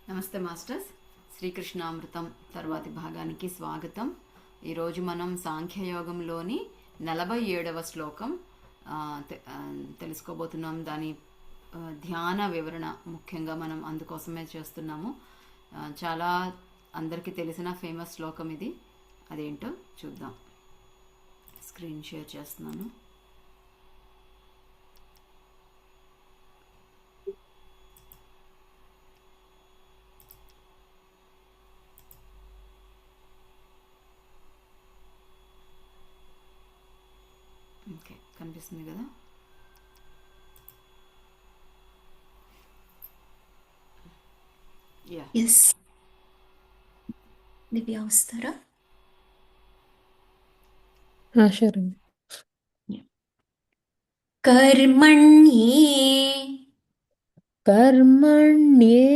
నమస్తే మాస్టర్స్. శ్రీకృష్ణామృతం తర్వాతి భాగానికి స్వాగతం. ఈరోజు మనం సాంఖ్యయోగంలోని 47వ శ్లోకం తెలుసుకోబోతున్నాం. దాని ధ్యాన వివరణ ముఖ్యంగా మనం అందుకోసమే చేస్తున్నాము. చాలా అందరికీ తెలిసిన ఫేమస్ శ్లోకం ఇది. అదేంటో చూద్దాం. స్క్రీన్ షేర్ చేస్తున్నాను. ఓకే, కనిపిస్తుంది కదా? ఎస్, దివ్య వస్తారా? कर्मण्ये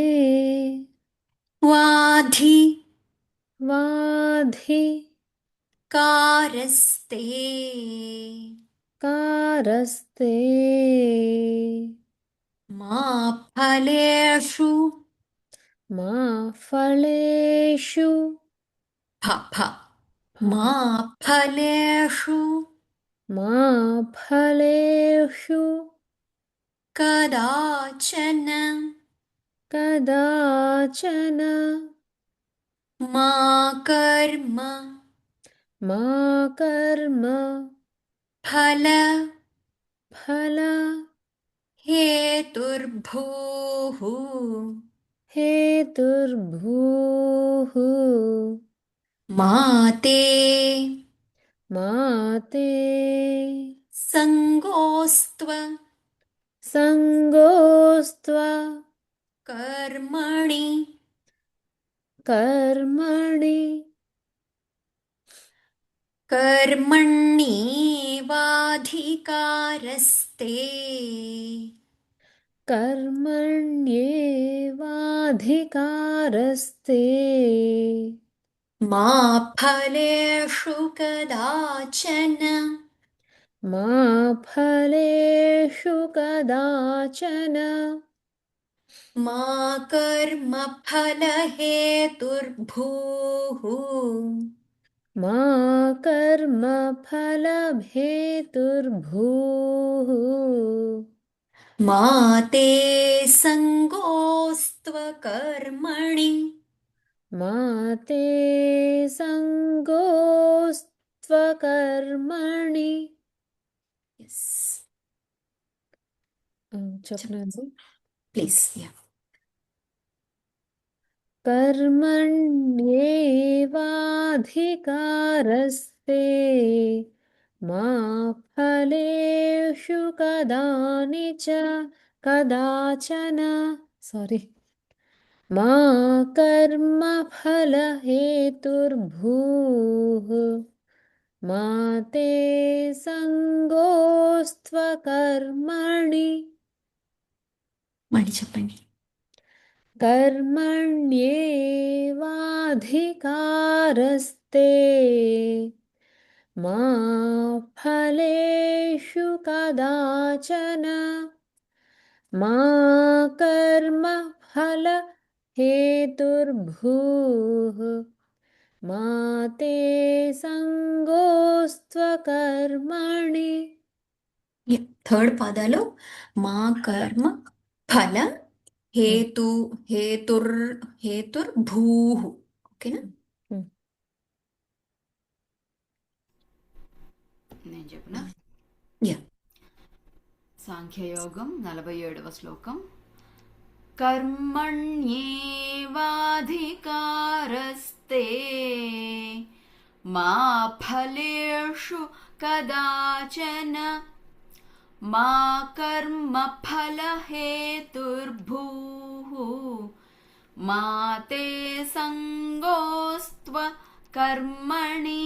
వాధి वाधि కారస్తే कारस्ते మా ఫలేషు मा फलेषु మా ఫలేషు मा फलेषु కదాచన कदाचन మా కర్మ मा कर्म ఫల फल హేతుర్భూః हेतुर्भूः మాతే माते సంగోస్త్వ संगोस्त्व కర్మణి कर्मणि కర్మణ్యేవాధికారస్తే कर्मण्येवाधिकारस्ते మా ఫలేషు కదాచన मा फलेषु कदाचन మా కర్మ ఫలహేతుర్భూః मा कर्मफलहेतुर्भूः మాతే సంగోస్త్వ కర్మణి मा ते सङ्गोऽस्त्वकर्मणि చెప్పండి ప్లీజ్. कर्मण्येवाधिकारस्ते मा फलेषु कदाचन मा कर्मफलहेतुर्भूः मा ते सङ्गोऽस्त्वकर्मणि మళ్ళీ చెప్పండి. कर्मण्येवाधिकारस्ते मा फलेषु कदाचन मा कर्मफलहेतुर्भूः मा ते सङ्गोऽस्त्वकर्मणि. థర్డ్ పాదాలో మా కర్మ ఫల హేతుర్భూః. ఓకేనా? నేను చెప్పిన సాంఖ్యయోగం 47వ శ్లోకం. కర్మణ్యేవాధికారస్తే మా ఫలేషు కదాచన మా కర్మ ఫలహేతుర్భూః మా తే సంగోస్త్వ కర్మణి.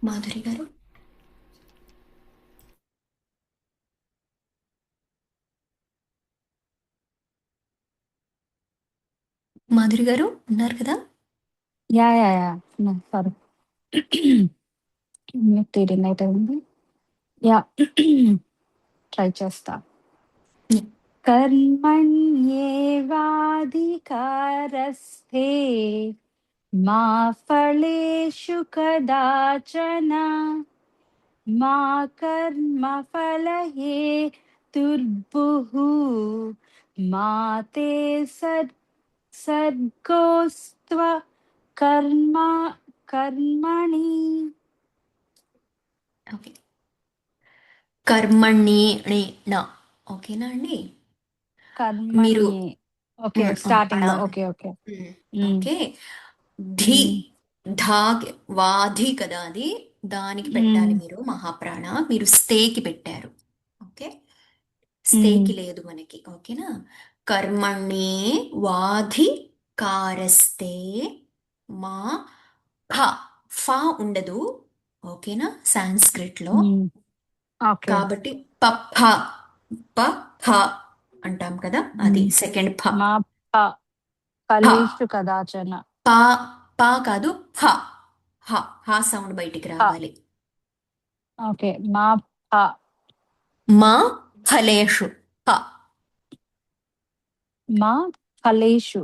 మాధురి గారు, మాధురి గారు ఉన్నారు కదా? యా సారీ రీడింగ్ అయితే ఉంది. యా ట్రై చేస్తా. कर्मण्येवाधिकारस्थे मा फलेषु कदाचन मा कर्मफलहेतुर्भुः मा ते सर्गोस्त्व कर्म कर्मणि ఓకే. కర్మణి ణి న. ఓకేనా అండి? మీరు कर्मण्ये ఓకే స్టార్టింగ్ లో అలాగే. Okay okay okay. ధి ధా వాధి కదా అది, దానికి పెట్టాలి మీరు మహాప్రాణ. మీరు స్థేకి పెట్టారు. ఓకే, స్థేకి లేదు మనకి. ఓకేనా? కర్మణి వాధి కారస్తే మా ఫ ఫ ఉండదు. ఓకేనా? సాంస్క్రిట్ లో. ఓకే కాబట్టి ప ఫ ప ఫ అంటాం కదా, అది సెకండ్ ఫ. మా ఫ ఫలేషు కదాచన ప ప కాదు, ఫ హ హ సౌండ్ బయటికి ఫ రావాలి. ఓకే మా ఫ మా ఫలేషు ప మా ఫలేషు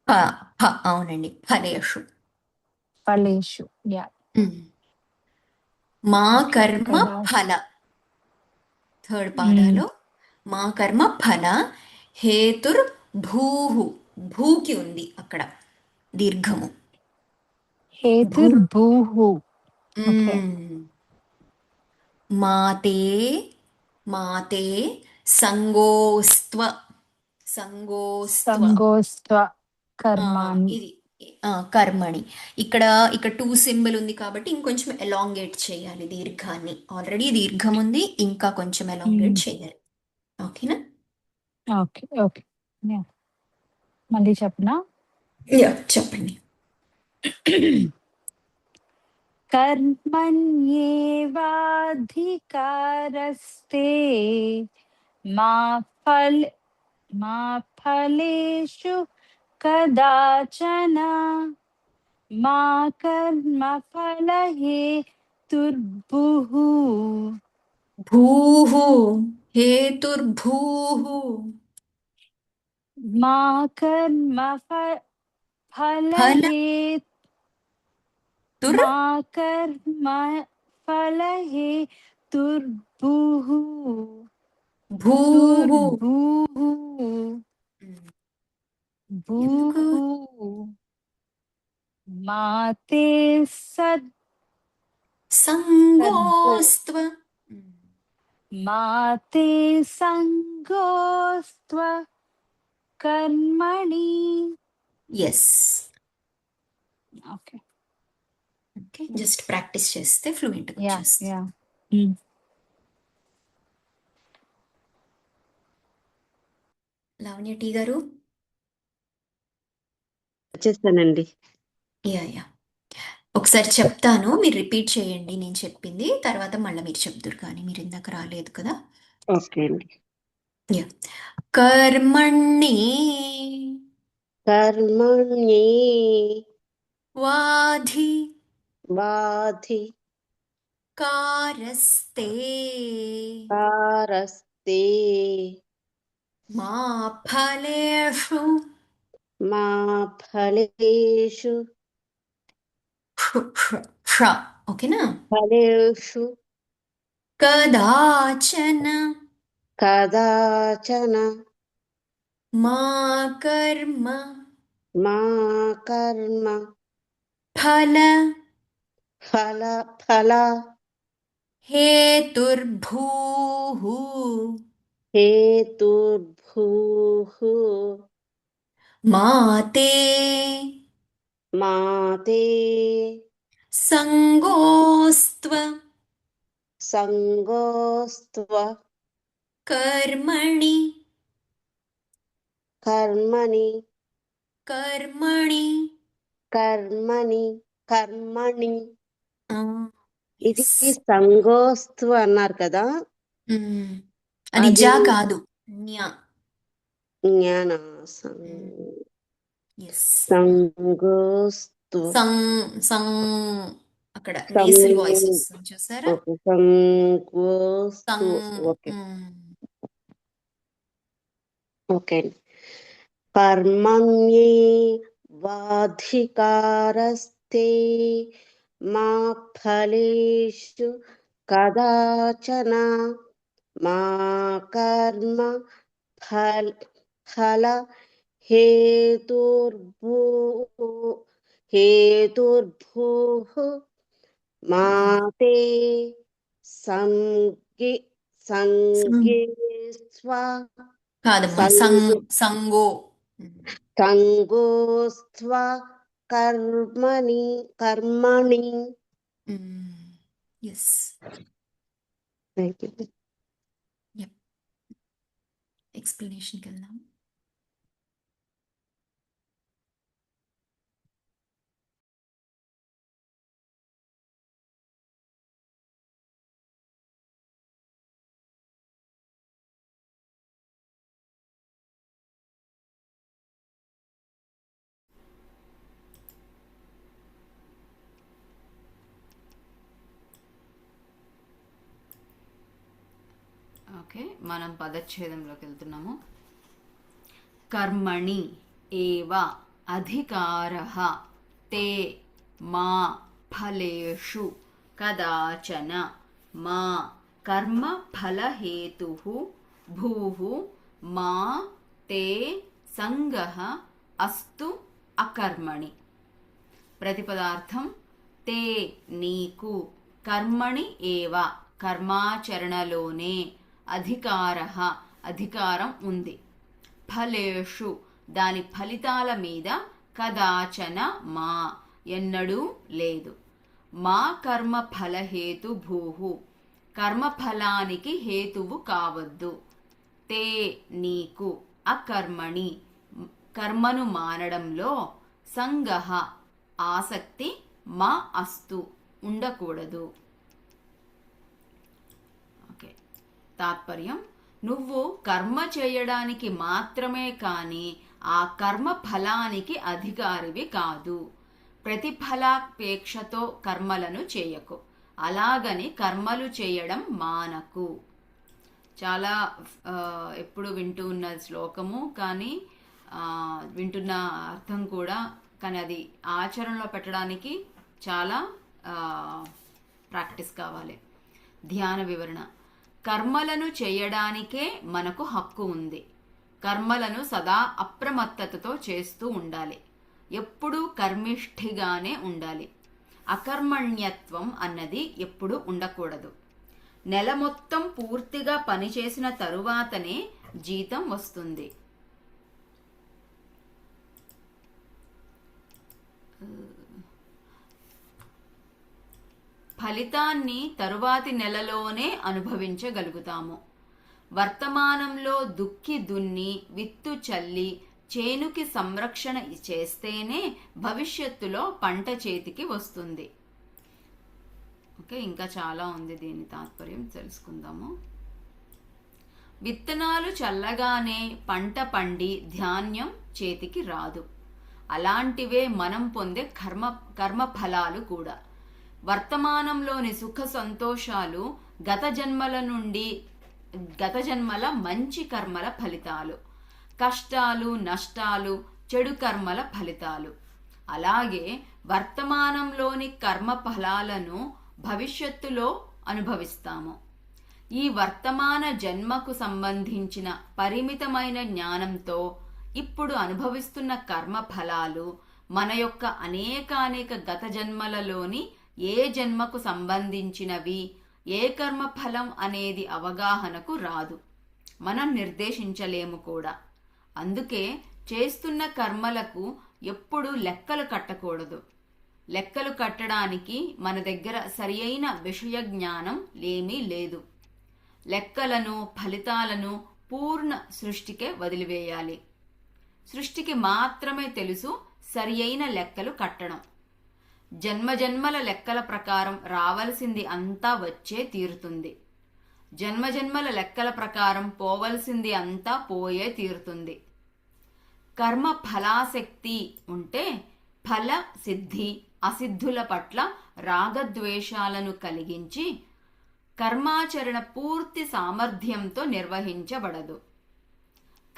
ప ఫ అవునండి, ఫలేషు. ఫలేషు యా ఉమ్. మా ఓకే కర్మ కదా ఫల, థర్డ్ పాదాలో మా కర్మ ఫల హేతుర్ భూహు, భూకి ఉంది అక్కడ దీర్ఘము. భూ హేతుర్భూహు ఓకే ఉమ్. మాతే మాతే సంగోస్త్వ సంగోస్త్వ సంగోస్త్వ ఆ, కర్మాణి ఇది కర్మణి. ఇక్కడ టూ సింబల్ ఉంది కాబట్టి ఇంకొంచెం ఎలాంగేట్ చేయాలి దీర్ఘాన్ని. ఆల్రెడీ దీర్ఘం ఉంది, ఇంకా కొంచెం ఎలాంగేట్ చేయాలి. ఓకేనా? ఓకే ఓకే యా మళ్ళీ చెప్పనా యా, చెప్పండి. कर्मण्येवाधिकारस्ते मा फल मा फलेषु कदाचन मा कर्मफलहेतुर्भुः భూః హేతుర్భూః मा ఫల कर्मफलहे తుర్ मा कर्मफलहेतुर्भुः భూః. तुर्भुः ఎందుకు భూహు మాతే సద్గో సంగోస్త్వ? మాతే సంగోస్త్వ కర్మణి yes. Okay okay, just practice చేస్తే ఫ్లూయెంట్ యా వచ్చేస్తుంది. యా లావణ్య టీ గారు. వచ్చేస్తానండి. యా యా, ఒకసారి చెప్తాను, మీరు రిపీట్ చేయండి నేను చెప్పింది, తర్వాత మళ్ళీ మీరు చెప్తురు, కానీ మీరు ఇందాక రాలేదు కదా. ఓకే అండి. యా. కర్మణి కర్మణ్యే వాధి బాధి కారస్తే కారస్తే మా ఫలేషు మా ఫలేషు ష. ఓకేనా? ఫలేషు కదాచన కదాచన మా కర్మ మా కర్మ ఫల ఫల హేతుర్భూః హేతుర్భూః మాతే మాతే సంగోస్త్వ సంగోస్త్వ కర్మణి కర్మణి కర్మణి. కర్మణి కర్మణి ఆ, ఇది yes. సంగోస్తు అన్నారు కదా, అది అది జా కాదు, న్యా. జ్ఞాన ఎస్. సంగోస్తు సం సం అక్కడ నేసల్ వాయిస్ వస్తుంది చూసారా? ఓకే, సంగోస్తు. సం. Okay, okay. కర్మణ్యేవాధికారస్తే మా ఫలేషు కదాచన మా కర్మ ఫల హేతుర్భూ హేతుర్భూః మా తే సంగి సంగేస్వ కాదమ్మా సంగో. సంగోస్త్వ కర్మణి కర్మణి. ఎస్. Thank you. ఎక్స్ప్లెనేషన్కి వెళ్దాం. ఓకే, మనం పదచ్ఛేదంలోకి వెళ్తున్నాము. కర్మణి ఏవ అధికారః తే మా ఫలేషు కదాచన మా కర్మ ఫలహేతుః భూః మా తే సంగః అస్తు అకర్మణి. ప్రతిపదార్థం తే నీకు, కర్మణి ఏవ కర్మాచరణలోనే, అధికారః అధికారం ఉంది, ఫలేషు దాని ఫలితాల మీద, కదాచన మా ఎన్నడూ లేదు, మా కర్మ ఫలహేతు భూహు కర్మఫలానికి హేతువు కావద్దు, తే నీకు, అకర్మణి కర్మను మానడంలో, సంగః ఆసక్తి, మా అస్తు ఉండకూడదు. ఓకే, తాత్పర్యం: నువ్వు కర్మ చేయడానికి మాత్రమే కానీ ఆ కర్మ ఫలానికి అధికారివి కాదు. ప్రతిఫలాపేక్షతో కర్మలను చేయకు, అలాగని కర్మలు చేయడం మానకు. చాలా ఎప్పుడు వింటూ ఉన్న శ్లోకము, కానీ వింటున్న అర్థం కూడా, కానీ అది ఆచరణలో పెట్టడానికి చాలా ప్రాక్టీస్ కావాలి. ధ్యాన వివరణ: కర్మలను చేయడానికే మనకు హక్కు ఉంది. కర్మలను సదా అప్రమత్తతతో చేస్తూ ఉండాలి. ఎప్పుడూ కర్మిష్ఠిగానే ఉండాలి. అకర్మణ్యత్వం అన్నది ఎప్పుడూ ఉండకూడదు. నెల మొత్తం పూర్తిగా పనిచేసిన తరువాతనే జీతం వస్తుంది. ఫలితాన్ని తరువాతి నెలలోనే అనుభవించగలుగుతాము. వర్తమానంలో దుక్కి దున్ని, విత్తు చల్లి, చేనుకి సంరక్షణ చేస్తేనే భవిష్యత్తులో పంట చేతికి వస్తుంది. ఓకే, ఇంకా చాలా ఉంది, దీని తాత్పర్యం తెలుసుకుందాము. విత్తనాలు చల్లగానే పంట పండి ధాన్యం చేతికి రాదు. అలాంటివే మనం పొందే కర్మ ఫలాలు కూడా. వర్తమానంలోని సుఖ సంతోషాలు గత జన్మల మంచి కర్మల ఫలితాలు. కష్టాలు, నష్టాలు చెడు కర్మల ఫలితాలు. అలాగే వర్తమానంలోని కర్మ ఫలాలను భవిష్యత్తులో అనుభవిస్తాము. ఈ వర్తమాన జన్మకు సంబంధించిన పరిమితమైన జ్ఞానంతో ఇప్పుడు అనుభవిస్తున్న కర్మ ఫలాలు మన యొక్క అనేకానేక గత జన్మలలోని ఏ జన్మకు సంబంధించినవి, ఏ కర్మ ఫలం అనేది అవగాహనకు రాదు. మనం నిర్దేశించలేము కూడా. అందుకే చేస్తున్న కర్మలకు ఎప్పుడు లెక్కలు కట్టకూడదు. లెక్కలు కట్టడానికి మన దగ్గర సరియైన విషయ జ్ఞానం ఏమీ లేదు. లెక్కలను, ఫలితాలను పూర్ణ సృష్టికే వదిలివేయాలి. సృష్టికి మాత్రమే తెలుసు సరియైన లెక్కలు కట్టడం. జన్మజన్మల లెక్కల ప్రకారం రావలసింది అంతా వచ్చే తీరుతుంది. జన్మజన్మల లెక్కల ప్రకారం పోవలసింది అంతా పోయే తీరుతుంది. కర్మ ఫలాసక్తి ఉంటే ఫల సిద్ధి, అసిద్ధుల పట్ల రాగద్వేషాలను కలిగించి కర్మాచరణ పూర్తి సామర్థ్యంతో నిర్వహించబడదు.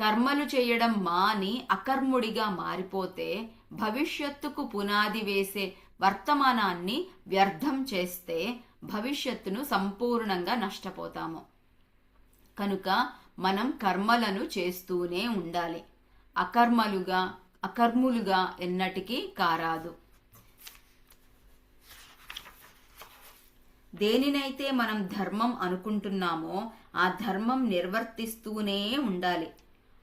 కర్మలు చేయడం మాని అకర్ముడిగా మారిపోతే భవిష్యత్తుకు పునాది వేసే వర్తమానాన్ని వ్యర్థం చేస్తే భవిష్యత్తును సంపూర్ణంగా నష్టపోతాము. కనుక మనం కర్మలను చేస్తూనే ఉండాలి. అకర్ములుగా ఎన్నటికీ కారాదు. దేనినైతే మనం ధర్మం అనుకుంటున్నామో ఆ ధర్మం నిర్వర్తిస్తూనే ఉండాలి.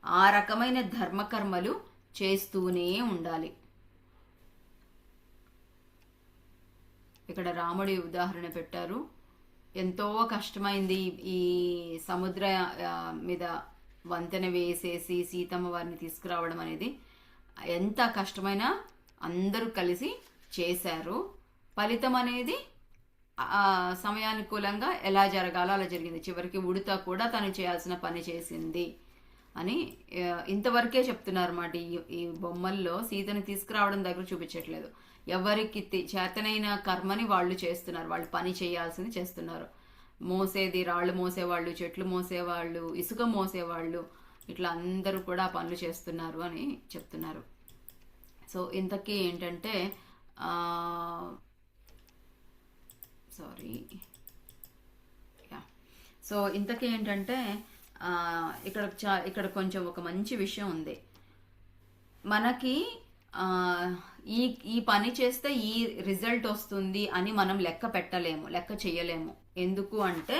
ఆ రకమైన ధర్మకర్మలు చేస్తూనే ఉండాలి. ఇక్కడ రాముడి ఉదాహరణ పెట్టారు. ఎంతో కష్టమైంది ఈ సముద్ర మీద వంతెన వేసేసి సీతమ్మ వారిని తీసుకురావడం అనేది. ఎంత కష్టమైనా అందరూ కలిసి చేశారు. ఫలితం అనేది సమయానుకూలంగా ఎలా జరగాలో అలా జరిగింది. చివరికి ఉడత కూడా తను చేయాల్సిన పని చేసింది అని ఇంతవరకే చెప్తున్నారు అన్నమాట. ఈ బొమ్మల్లో సీతని తీసుకురావడం దగ్గర చూపించట్లేదు. ఎవరికి చేతనైన కర్మని వాళ్ళు చేస్తున్నారు. వాళ్ళు పని చేయాల్సింది చేస్తున్నారు. మోసేది రాళ్ళు మోసేవాళ్ళు, చెట్లు మోసేవాళ్ళు, ఇసుక మోసేవాళ్ళు, ఇట్లా అందరూ కూడా పనులు చేస్తున్నారు అని చెప్తున్నారు. సో ఇంతకీ ఏంటంటే ఇంతకీ ఏంటంటే ఇక్కడ కొంచెం ఒక మంచి విషయం ఉంది. మనకి ఈ పని చేస్తే ఈ రిజల్ట్ వస్తుంది అని మనం లెక్క పెట్టలేము, లెక్క చేయలేము. ఎందుకు అంటే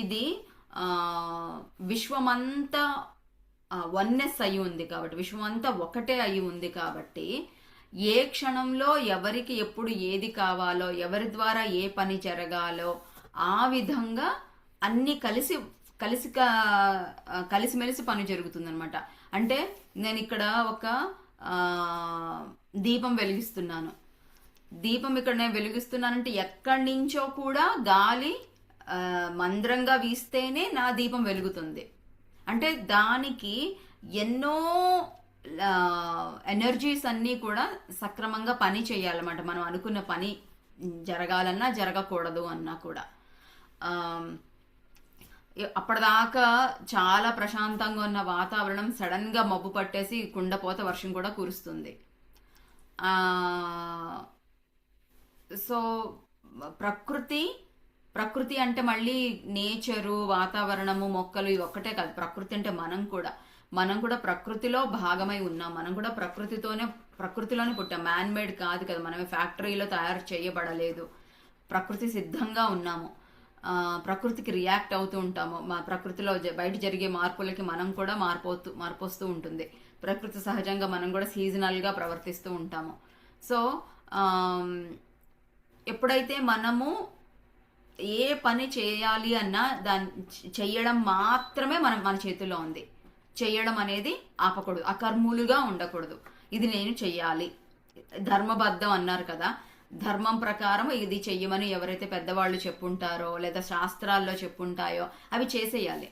ఇది విశ్వమంతా వన్నెస్ అయి ఉంది కాబట్టి, విశ్వమంతా ఒకటే అయి ఉంది కాబట్టి ఏ క్షణంలో ఎవరికి ఎప్పుడు ఏది కావాలో, ఎవరి ద్వారా ఏ పని జరగాలో ఆ విధంగా అన్ని కలిసిమెలిసి పని జరుగుతుందన్నమాట. అంటే నేను ఇక్కడ ఒక దీపం వెలిగిస్తున్నాను. దీపం ఇక్కడ నేను వెలిగిస్తున్నానంటే ఎక్కడి నుంచో కూడా గాలి మంద్రంగా వీస్తేనే నా దీపం వెలుగుతుంది. అంటే దానికి ఎన్నో ఎనర్జీస్ అన్నీ కూడా సక్రమంగా పని చేయాలన్నమాట. మనం అనుకున్న పని జరగాలన్నా జరగకూడదు అన్నా కూడా. అప్పటిదాకా చాలా ప్రశాంతంగా ఉన్న వాతావరణం సడన్ గా మబ్బు పట్టేసి కుండపోత వర్షం కూడా కురుస్తుంది. సో ప్రకృతి అంటే మళ్ళీ నేచరు, వాతావరణము, మొక్కలు ఇవి ఒక్కటే కాదు. ప్రకృతి అంటే మనం కూడా ప్రకృతిలో భాగమై ఉన్నాం. మనం కూడా ప్రకృతిలోనే పుట్టాం. మ్యాన్ మేడ్ కాదు కదా. మనమే ఫ్యాక్టరీలో తయారు చేయబడలేదు. ప్రకృతి సిద్ధంగా ఉన్నాము. ప్రకృతికి రియాక్ట్ అవుతూ ఉంటాము. మా ప్రకృతిలో బయట జరిగే మార్పులకి మనం కూడా మార్పొస్తూ ఉంటుంది. ప్రకృతి సహజంగా మనం కూడా సీజనల్గా ప్రవర్తిస్తూ ఉంటాము. సో ఎప్పుడైతే మనము ఏ పని చేయాలి అన్నా దాన్ని చెయ్యడం మాత్రమే మన చేతిలో ఉంది. చెయ్యడం అనేది ఆపకూడదు, అకర్ములుగా ఉండకూడదు. ఇది నేను చెయ్యాలి, ధర్మబద్ధం అన్నారు కదా, ధర్మం ప్రకారం ఇది చెయ్యమని ఎవరైతే పెద్దవాళ్ళు చెప్పుంటారో లేదా శాస్త్రాల్లో చెప్పుంటాయో అవి చేసేయాలి.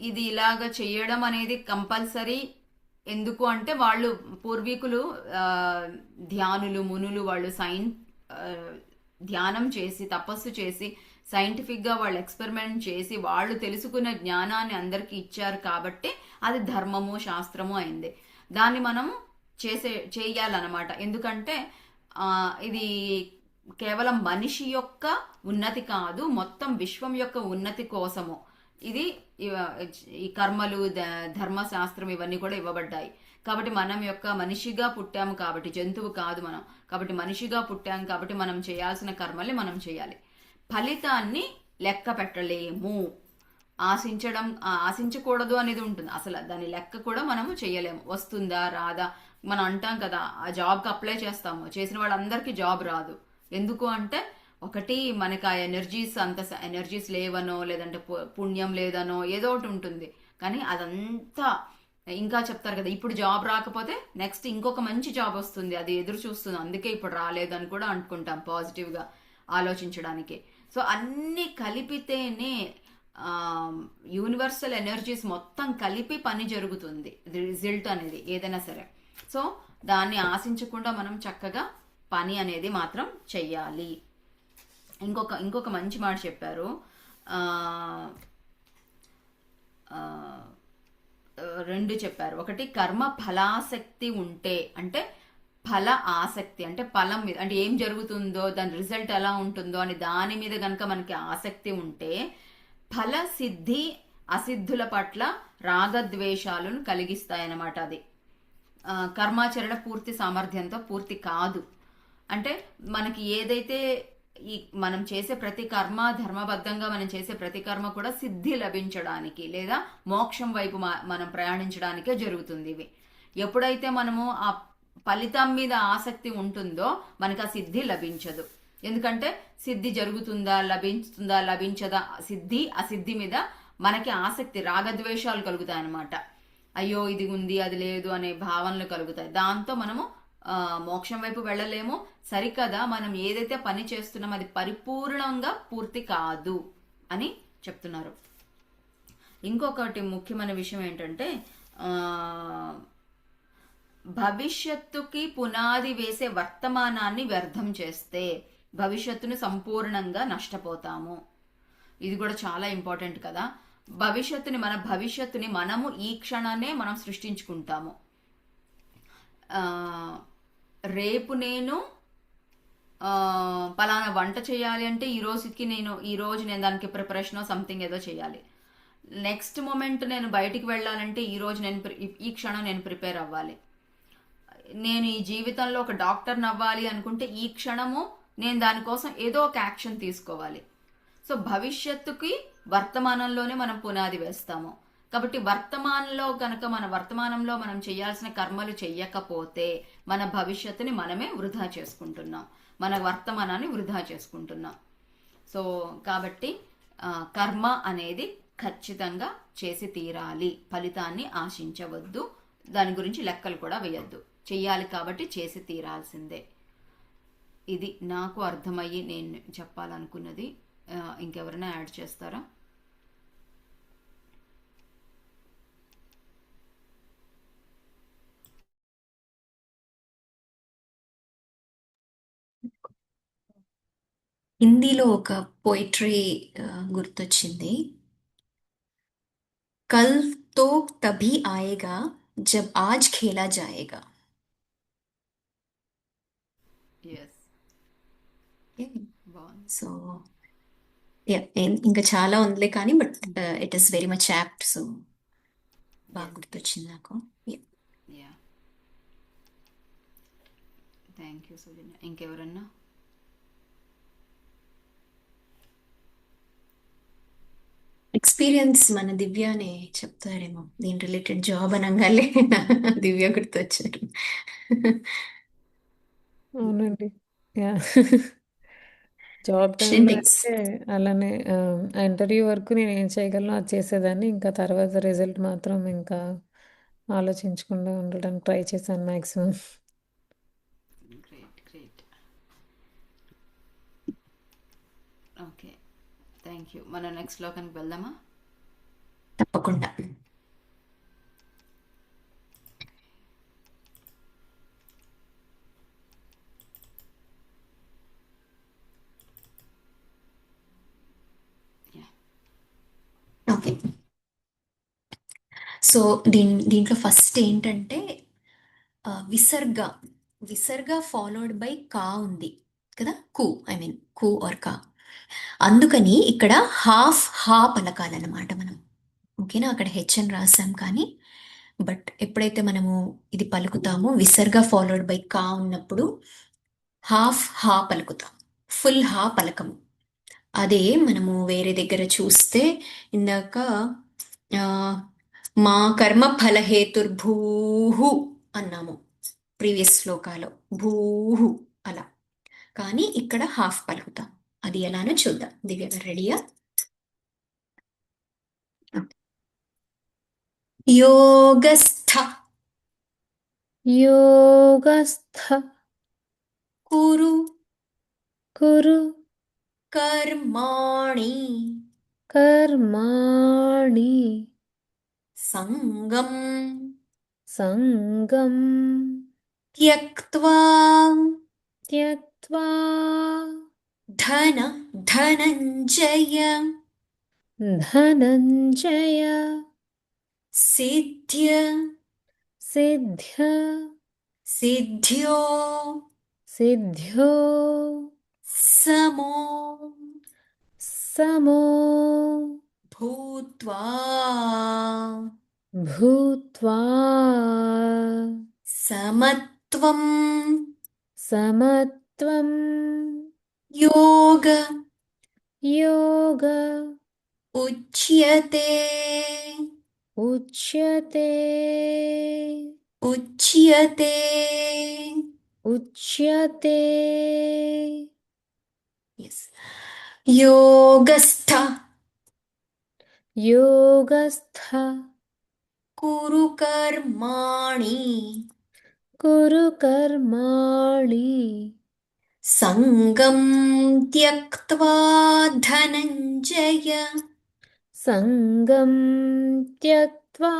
ఇది ఇలాగ చెయ్యడం అనేది కంపల్సరీ. ఎందుకు అంటే వాళ్ళు పూర్వీకులు ధ్యానులు, మునులు, వాళ్ళు ధ్యానం చేసి తపస్సు చేసి సైంటిఫిక్గా వాళ్ళు ఎక్స్పెరిమెంట్ చేసి వాళ్ళు తెలుసుకున్న జ్ఞానాన్ని అందరికీ ఇచ్చారు కాబట్టి అది ధర్మము, శాస్త్రము అయింది. దాన్ని మనం చేయాలన్నమాట. ఎందుకంటే ఇది కేవలం మనిషి యొక్క ఉన్నతి కాదు, మొత్తం విశ్వం యొక్క ఉన్నతి కోసము ఇది ఈ కర్మలు, ధర్మశాస్త్రం ఇవన్నీ కూడా ఇవ్వబడ్డాయి. కాబట్టి మనం యొక్క మనిషిగా పుట్టాము కాబట్టి, జంతువు కాదు మనం. కాబట్టి మనిషిగా పుట్టాము కాబట్టి మనం చేయాల్సిన కర్మల్ని మనం చేయాలి. ఫలితాన్ని లెక్క పెట్టలేము. ఆశించకూడదు అనేది ఉంటుంది. అసలు దాని లెక్క కూడా మనము చేయలేము. వస్తుందా రాదా మనం అంటాం కదా, ఆ జాబ్కి అప్లై చేస్తాము, చేసిన వాళ్ళందరికీ జాబ్ రాదు. ఎందుకు అంటే ఒకటి మనకి ఆ ఎనర్జీస్ లేవనో లేదంటే పుణ్యం లేదనో ఏదో ఒకటి ఉంటుంది. కానీ అదంతా ఇంకా చెప్తారు కదా, ఇప్పుడు జాబ్ రాకపోతే నెక్స్ట్ ఇంకొక మంచి జాబ్ వస్తుంది, అది ఎదురు చూస్తుంది, అందుకే ఇప్పుడు రాలేదని కూడా అనుకుంటాం పాజిటివ్గా ఆలోచించడానికి. సో అన్ని కలిపితేనే యూనివర్సల్ ఎనర్జీస్ మొత్తం కలిపి పని జరుగుతుంది, రిజల్ట్ అనేది ఏదైనా సరే. సో దాన్ని ఆశించకుండా మనం చక్కగా పని అనేది మాత్రం చెయ్యాలి. ఇంకొక మంచి మాట చెప్పారు. ఆ, రెండు చెప్పారు. ఒకటి కర్మ ఫలాసక్తి ఉంటే, అంటే ఫల ఆసక్తి అంటే ఫలం మీద, అంటే ఏం జరుగుతుందో దాని రిజల్ట్ ఎలా ఉంటుందో అని దాని మీద గనక మనకి ఆసక్తి ఉంటే ఫల సిద్ధి అసిద్ధుల పట్ల రాగద్వేషాలను కలిగిస్తాయన్నమాట. అది కర్మాచరణ పూర్తి సామర్థ్యంతో పూర్తి కాదు. అంటే మనకి ఏదైతే ఈ మనం చేసే ప్రతి కర్మ ధర్మబద్ధంగా మనం చేసే ప్రతి కర్మ కూడా సిద్ధి లభించడానికి లేదా మోక్షం వైపు మనం ప్రయాణించడానికే జరుగుతుంది. ఇవి ఎప్పుడైతే మనము ఆ ఫలితం మీద ఆసక్తి ఉంటుందో మనకు ఆ సిద్ధి లభించదు. ఎందుకంటే సిద్ధి జరుగుతుందా లభించదా, సిద్ధి అసిద్ధి మీద మనకి ఆసక్తి రాగద్వేషాలు కలుగుతాయి అన్నమాట. అయ్యో ఇది ఉంది అది లేదు అనే భావనలు కలుగుతాయి. దాంతో మనము మోక్షం వైపు వెళ్ళలేము. సరికదా మనం ఏదైతే పని చేస్తున్నామో అది పరిపూర్ణంగా పూర్తి కాదు అని చెప్తున్నారు. ఇంకొకటి ముఖ్యమైన విషయం ఏంటంటే భవిష్యత్తుకి పునాది వేసే వర్తమానాన్ని వ్యర్థం చేస్తే భవిష్యత్తును సంపూర్ణంగా నష్టపోతాము. ఇది కూడా చాలా ఇంపార్టెంట్ కదా. మన భవిష్యత్తుని మనము ఈ క్షణాన్నే మనం సృష్టించుకుంటాము. రేపు నేను పలానా వంట చేయాలి అంటే ఈ రోజు నేను దానికి ప్రిపరేషన్ సంథింగ్ ఏదో చేయాలి. నెక్స్ట్ మూమెంట్ నేను బయటికి వెళ్ళాలంటే ఈ క్షణం నేను ప్రిపేర్ అవ్వాలి. నేను ఈ జీవితంలో ఒక డాక్టర్ని అవ్వాలి అనుకుంటే ఈ క్షణము నేను దానికోసం ఏదో ఒక యాక్షన్ తీసుకోవాలి. సో భవిష్యత్తుకి వర్తమానంలోనే మనం పునాది వేస్తాము. కాబట్టి వర్తమానంలో మనం చేయాల్సిన కర్మలు చెయ్యకపోతే మన భవిష్యత్తుని మనమే వృధా చేసుకుంటున్నాం, మన వర్తమానాన్ని వృధా చేసుకుంటున్నాం. సో కాబట్టి కర్మ అనేది ఖచ్చితంగా చేసి తీరాలి, ఫలితాన్ని ఆశించవద్దు, దాని గురించి లెక్కలు కూడా వేయద్దు. చెయ్యాలి కాబట్టి చేసి తీరాల్సిందే. ఇది నాకు అర్థమయ్యి నేను చెప్పాలనుకున్నది. ఇంకెవరైనా యాడ్ చేస్తారా? హిందీలో ఒక పోయిటరీ గుర్తొచ్చింది. కల్ తో తభీ ఆయేగా జబ్ ఆజ్ ఖేలా జాయేగా. బాగుంది. సో ఇంకా చాలా ఉందిలే కానీ but it is very much apt. So బాగా గుర్తొచ్చింది నాకు. యా, థ్యాంక్ యూ సౌజన్య. ఇంకెవరన్నా? ఎక్స్పీరియన్స్ మన దివ్యనే చెప్తారేమో దీని రిలేటెడ్. జాబ్ అనగానే దివ్య గుర్తొచ్చారు. అవునండి. యా జాబ్ Shouldn't టైంలో ex- అయితే అలానే ఇంటర్వ్యూ వరకు నేను ఏం చేయగలను అది చేసేదాన్ని. ఇంకా తర్వాత రిజల్ట్ మాత్రం ఇంకా ఆలోచించకుండా ఉండడానికి ట్రై చేశాను maximum. Great. Okay, thank you. మన నెక్స్ట్ శ్లోకానికి వెళ్దామా? తప్పకుండా. ఓకే, సో దీంట్లో ఫస్ట్ ఏంటంటే విసర్గ ఫాలోడ్ బై కా ఉంది కదా, కు ఆర్ కా. అందుకని ఇక్కడ హా పలకాలన్నమాట మనం. ఓకేనా, అక్కడ హెచ్ అని రాసాం కానీ బట్ ఎప్పుడైతే మనము ఇది పలుకుతామో విసర్గ ఫాలోడ్ బై కా ఉన్నప్పుడు హా పలుకుతాం, ఫుల్ హా పలకము. అదే మనము వేరే దగ్గర చూస్తే ఇందాక మా కర్మ ఫలహేతుర్భూహు అన్నాము ప్రీవియస్ శ్లోకాలో, భూహు అలా. కానీ ఇక్కడ హాఫ్ పలుకుతాం. అది ఎలానో చూద్దాం. దివ్య గారు రెడీయా? యోగస్థ యోగస్థ కురు కురు కర్మాణి కర్మాణి సంగం సంగం త్యక్త్వా త్యక్త్వా ధనంజయ ధనంజయ सिद्ध्य सिद्ध्य सिद्ध्यो सिद्ध्यो समो समो भूत्वा भूत्वा समत्वं समत्वं योग योग उच्यते उच्यते उच्यते उच्यते यस् योगस्थ योगस्थ कुरु कर्माणि कुरु कर्माणि सङ्गं त्यक्त्वा धनञ्जय सङ्गं त्यक्त्वा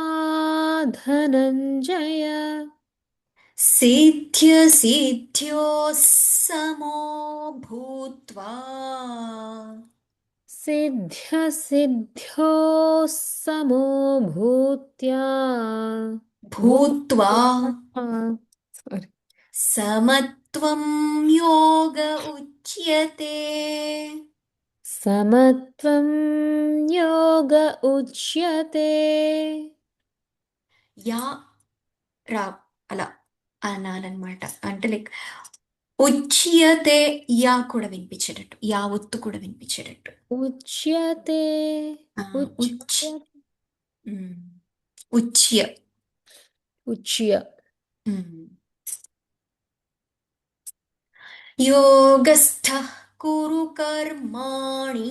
धनञ्जय सिद्ध्यसिद्ध्यो समो भूत्वा सिद्ध्यसिद्ध्यो समो भूत्या भूत्वा Sorry. समत्वं योग उच्यते समत्वं योग उच्यते యా రా అలా అనాలన్నమాట అంటే లైక్ ఉచ్యతే యా కూడా వినిపించేటట్టు యా ఒత్తు కూడా వినిపించేటట్టు उच्यते ఉచ్ उच्यते ఉమ్. ఉచ్య उच्य ఉమ్. योगस्थः कुरु कर्माणि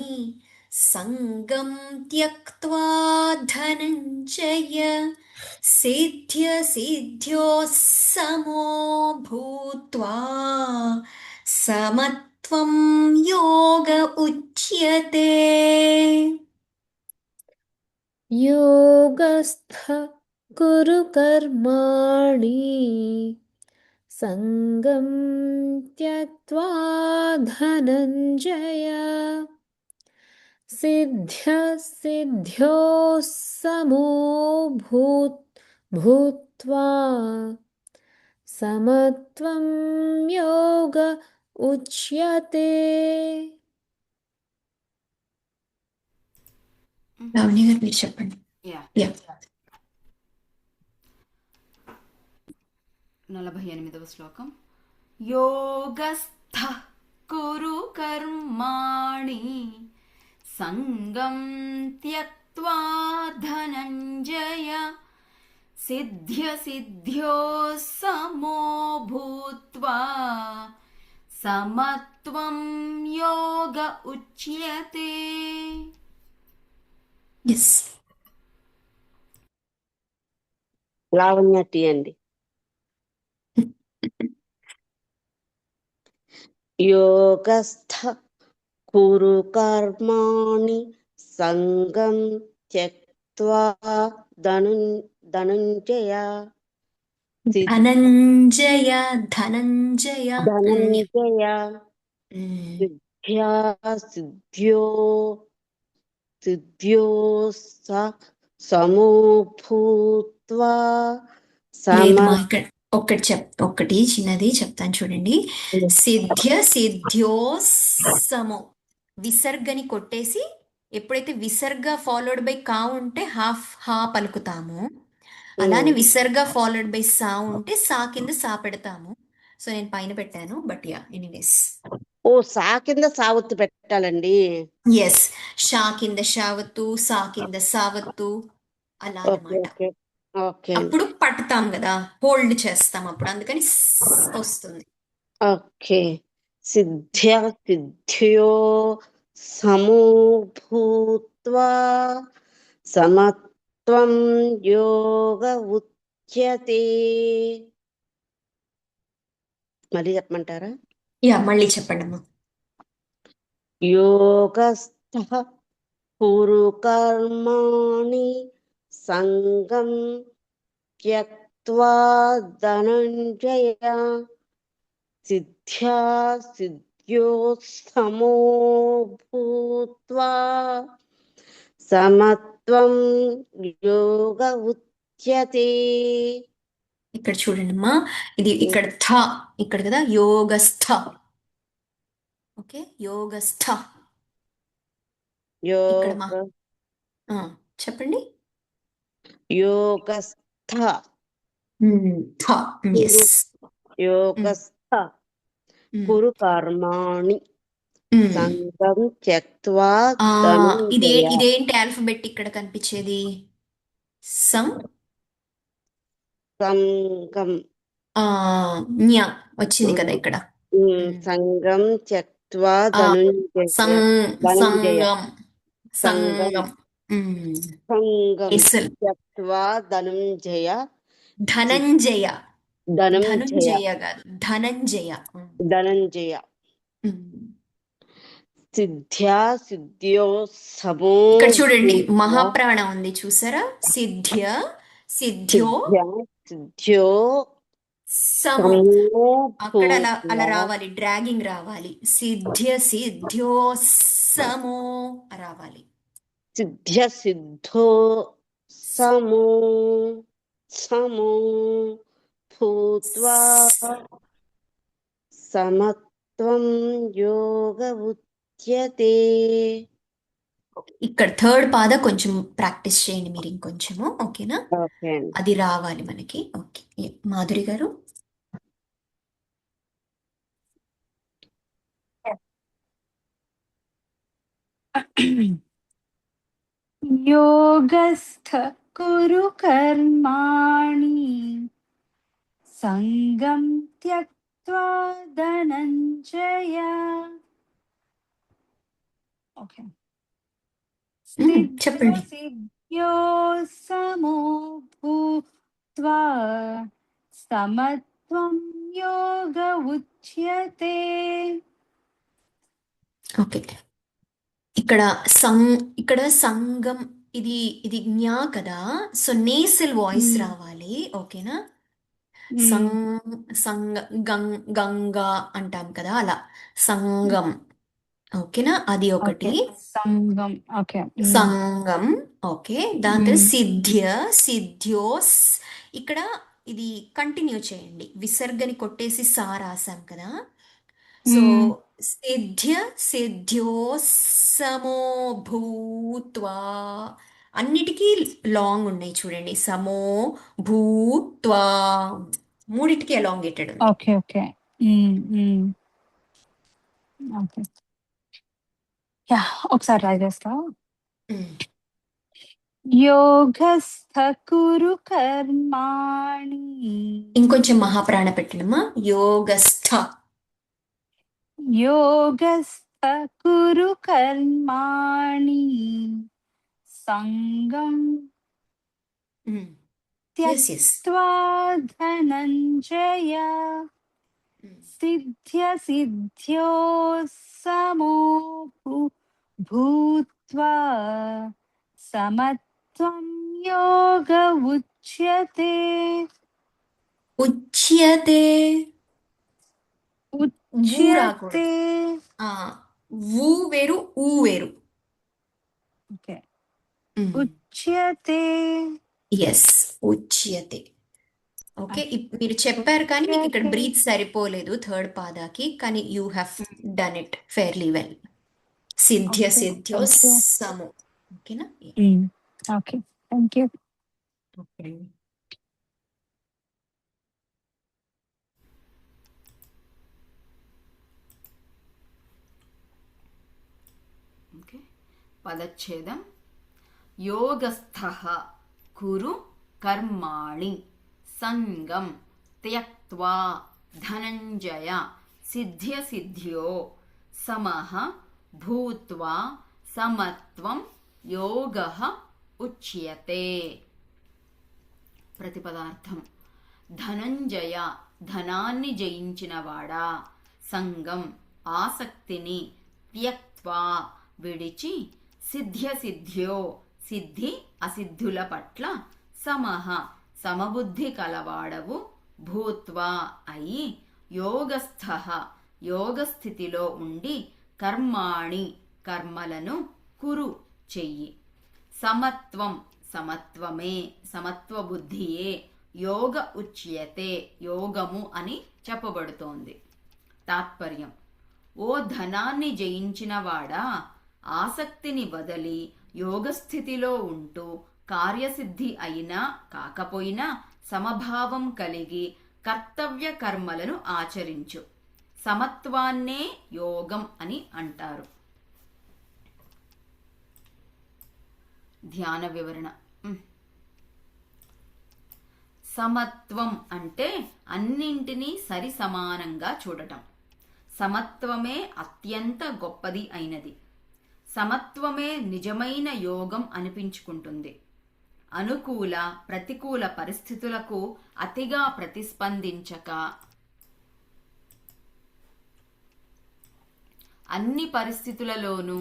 सङ्गं त्यक्त्वा धनञ्जय सिद्ध्यसिद्ध्यो समो भूत्वा समत्वं योग उच्यते योगस्थ कुरु कर्माणि सङ्गं त्यक्त्वा धनञ्जय सिद्ध्यसिद्ध्यो समो भूत्वा समत्वं योग उच्यते లావణ్య గారు మీరు చెప్పండి యా యా 48వ శ్లోకం యోగస్థ కురు కర్మాణి సంగం త్యక్త్వా ధనంజయ సిద్ధ్యసిద్ధ్యో సమో భూత్వా సమత్వం యోగ ఉచ్యతే ఎస్ లావణ్య టీ అండి. యోగస్థ కురు కర్మాణి సంగం త్యక్త్వా ధనుంజయ ధనంజయ ధనంజయ అనన్య ధనంజయ ఉమ్. సిద్ధ్యా సిద్ధ్యో సిద్ధ్యో సమో భూత్వా లేదు మా ఇక్కడ ఒక్కటి చిన్నది చెప్తాను చూడండి సిద్ధ్య సిద్ధ్యో సమో విసర్గని కొట్టేసి ఎప్పుడైతే విసర్గ ఫాలోడ్ బై కా ఉంటే హాఫ్ హా పలుకుతాము అలానే విసర్గ ఫాలోడ్ బై సా ఉంటే సా కింద సా పెడతాము సో నేను పైన పెట్టాను బట్ యా ఎనీవేస్ ఓ సా కింద సావత్తు పెట్టాలండి. ఎస్ షా కింద షావత్తు సా కింద సావత్తు అలా ఓకే అన్నమాట ఓకే ఓకే అండి. అప్పుడు పట్టుతాం కదా హోల్డ్ చేస్తాం అప్పుడు అందుకని వస్తుంది ఓకే సిద్ధ్య సిద్ధ్యో సమో భూత్వా సమత్వం యోగ ఉచ్యతే. మళ్ళీ చెప్పమంటారా? యా మళ్ళీ చెప్పండి అమ్మా యోగస్థ కురు కర్మాణి సంగం త్యక్త్వా ధనంజయ సిద్ధ్యా సిద్ధ్యో సమో భూత్వా సమత్వం సమత్వం యోగ ఉచ్యతే. ఇక్కడ చూడండి అమ్మా, ఇది ఇక్కడ ఇక్కడ కదా యోగస్థ. ఓకే, యోగస్థ. ఇక్కడ యోగ చెప్పండి. యోగస్థ ఎస్. యోగస్థ కురు కర్మాణి సంగం త్యక్త్వా ధనంజయ. ఇదేంటి ఆల్ఫబెట్ ఇక్కడ కనిపించేది? సంగం న్య వచ్చింది కదా ఇక్కడ. సంగం త్యక్త్వా ధనంజయ. సంగం సంగం సంగం ఎస్ఎల్. త్యక్త్వా ధనంజయ. ధనంజయ ధనంజయ ధనుంజయ కాదు, ధనంజయ. ధనంజయ. సిద్ధ్యా సిద్ధ్యో సమో. ఇక్కడ చూడండి మహాప్రాణ ఉంది చూసారా? సిద్ధ్య సిద్ధ్యో సిద్ధ్యో సమో. సమో అక్కడ అలా రావాలి, డ్రాగింగ్ రావాలి. సిద్ధ్య సిద్ధ్యో సమో రావాలి. సిద్ధ్య సిద్ధో సమో సమో భూత్వా సమత్వం యోగ ఉచ్యతే. ఇక్కడ థర్డ్ పాద కొంచెం ప్రాక్టీస్ చేయండి మీరు ఇంకొంచెము, ఓకేనా? ఓకే అండి. అది రావాలి మనకి. ఓకే మాధురి గారు. योगस्थ कुरु कर्माणि संगं त्यक्त्वा धनञ्जय. ओके. చెప్పండి. सिद्ध्यो समो भूत्वा समत्वं योग उच्यते. ఓకే, ఇక్కడ సంగం, ఇది జ్ఞా కదా, సో నేసల్ వాయిస్ రావాలి, ఓకేనా? గంగా అంటాం కదా, అలా సంగం, ఓకేనా? అది ఒకటి. సంగం. ఓకే. సంగం. ఓకే, దాని తర్వాత సిద్ధ్య సిద్ధ్యోస్. ఇక్కడ ఇది కంటిన్యూ చేయండి, విసర్గని కొట్టేసి సా రాసాం కదా. సో సిద్ధ్య సిద్ధ్యో సమో భూత్వా, అన్నిటికీ లాంగ్ ఉన్నాయి చూడండి. సమో భూత్వా, మూడిటికి ఎలాంగేటెడ్ ఉంది. ఓకే. ఓకే. ఓకే. యా, ఒకసారి ట్రై చేస్తా. యోగస్థ కురు కర్మాణి. ఇంకొంచెం మహాప్రాణ పెట్టినమ్మా. యోగస్థ. యోగస్థ కురు కర్మాణి సంగం త్యక్త్వా ధనంజయ. సిద్ధ్య సిద్ధ్యో సమో భూత్వా సమత్వం యోగ ఉచ్యతే. ఉచ్యతే. ఉచ్యతే. ఊ వేరు, ఊ వేరు. ఓకే. ఉచ్యతే. ఎస్, ఉచ్యతే. ఓకే, మీరు చెప్పారు కానీ మీకు ఇక్కడ బ్రీత్ సరిపోలేదు థర్డ్ పాదాకి, కానీ you have done it fairly well. సిద్ధ్య సిద్ధ్యో సమో. ఓకేనా? Okay, thank you. Okay. Okay, పదచ్ఛేదం. యోగస్థః కురు కర్మాణి సంగం త్యక్త్వా ధనంజయ. సిద్ధ్య సిద్ధ్యో సమః భూత్వా సమత్వం యోగః ఉచ్యతే. ప్రతిపదార్థం. ధనంజయ, ధనాన్ని జయించినవాడా. సంగం, ఆసక్తిని. త్యక్త్వా, విడిచి. సిద్ధ్య సిద్ధ్యో, సిద్ధి అసిద్ధుల పట్ల. సమః, సమబుద్ధి కలవాడవు. భూత్వా, అయి. యోగస్థః, యోగస్థితిలో ఉండి. కర్మాణి, కర్మలను. కురు, చెయ్యి. సమత్వం సమత్వమే, సమత్వ బుద్ధియే, యోగ ఉచ్యతే, యోగము అని చెప్పబడుతోంది. తాత్పర్యం: ఓ ధనాన్ని జయించినవాడా, ఆసక్తిని వదలి యోగస్థితిలో ఉంటూ కార్యసిద్ధి అయినా కాకపోయినా సమభావం కలిగి కర్తవ్య కర్మలను ఆచరించు. సమత్వాన్నే యోగం అని అంటారు. ధ్యాన వివరణ. సమత్వం అంటే అన్నింటినీ సరి సమానంగా చూడటం. సమత్వమే అత్యంత గొప్పది అయినది. సమత్వమే నిజమైన యోగం అనిపించుకుంటుంది. అనుకూల ప్రతికూల పరిస్థితులకు అతిగా ప్రతిస్పందించక అన్ని పరిస్థితులలోనూ